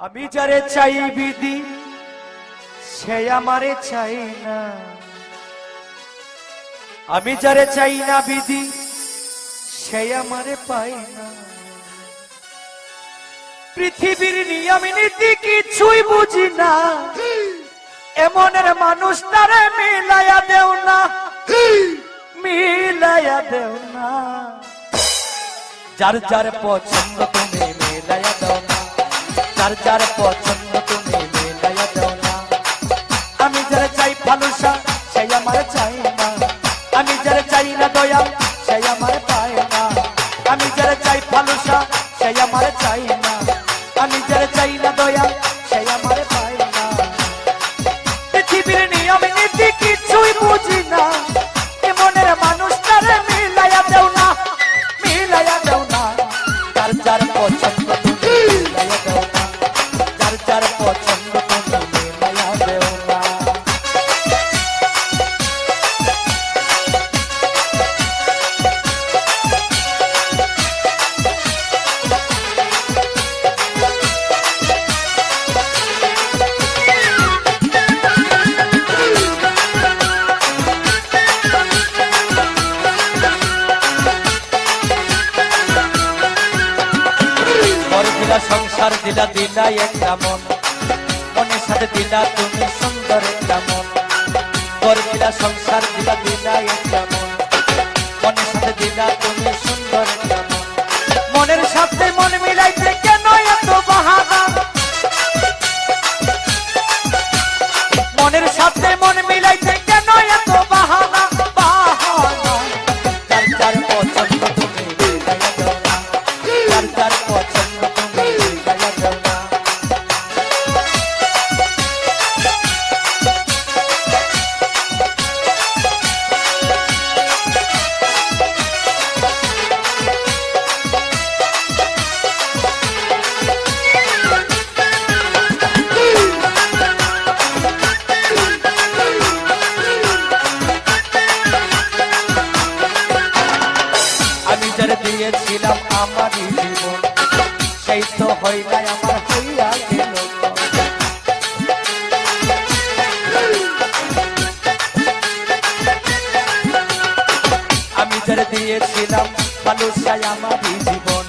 আমি যারে চাই বিধি সে আমারে চাই না, আমি যারে চাই না বিধি সে আমারে পাই না। পৃথিবীর নিয়ম নীতি কিছুই বুঝি না, এমনের মানুষ তারে মিলাইয়া দেও না, মিলাইয়া দেও না। যার যার পছন্দ তুমি মিলাইয়া দাও না, যার যার পছন্দ তুমি মিলাইয়া দাও না। আমি যারা চাই ভালোবাসা সে আমার চাই না, আমি যারা চাই না দয়া সে আমার পায় না। আমি যারা চাই ভালোবাসা সে আমার চাই না, আমি যারা চাই না দয়া সে আমার পায় না। পৃথিবীর নিয়ম নীতি কিছুই বুঝি না, এমনের মানুষ তারে মিলাইয়া দেও না, মিলাইয়া দেও না। যার যার পছন্দ তুমি মিলাইয়া দেও না, যার যার পছন্দ তুমি মিলাইয়া দেও না। সংসার দিলা দিলা একটা মন, মনের সাথে দিলা তুমি সুন্দর একটা মন। ঘর দিলা সংসার দিলা দিলা একটা মন, মনের সাথে দিলা তুমি সুন্দর একটা মন। মনের সাথে মন মিলাইতে কেন এত বাহানা, মনের সাথে মন মিলাইতে কেন এত বাহানা, বাহানা। যার যার পছন্দ তুমি মিলাইয়া দাও না, যার যার পছন্দ তুমি মিলাইয়া দাও না। আমি যারা দিয়েছিলাম আমার জীবন সেই তো হয় নাই আমার হইয়া গেল। আমি যারা দিয়েছিলাম ভালোবাসায় আমার জীবন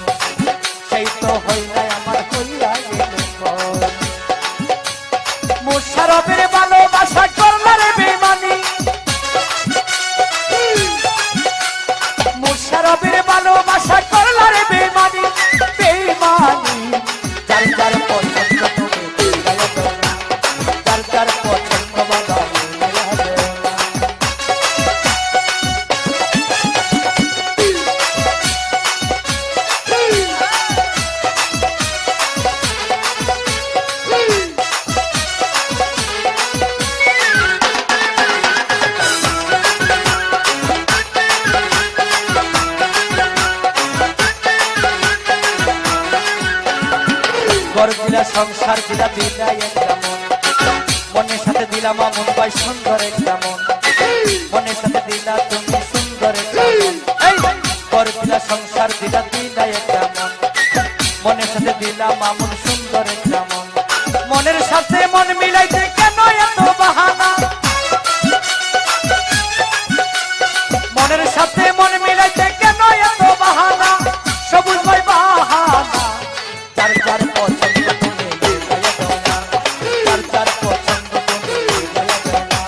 সেই তো হয় নাই আমার হইয়া গেল। মোশারফের ভালোবাসা করলারে বেমানি, মোশারফের ভালোবাসা করলারে বেমানি, বেমানি। যার যার পছন্দ তুমি মিলাইয়া দাও না, যার যার পছন্দ বাবা মিলাইয়া দাও না। ঘর দিলা সংসার দিলা দিলা একটা মন, মনের সাথে দিলাম আমন ভাই সুন্দর একটা মন, মনের সাথে দিলা তুমি সুন্দর একটা মন। ঘর দিলা সংসার দিলা দিলা একটা মন, মনের সাথে দিলাম আমন সুন্দর একটা মন। মনের সাথে মন মিলাইতে কেন এত বাহানা, মনের সাথে মন মিলাইতে কেন এত বাহানা, সবুজ ভাই বাহানা। যার যার পছন্দ তুমি মিলাইয়া দাও না, যার যার পছন্দ তুমি মিলাইয়া দাও না।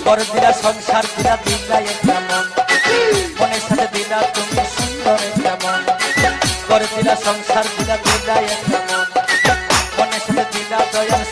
ঘর দিলা সংসার দিলা দিলা একটা মন, মনের সাথে দিলা তুমি সুন্দর একটা মন। ঘর দিলা সংসার দিলা দিলা একটা মন, মনের সাথে দিলা দয়াল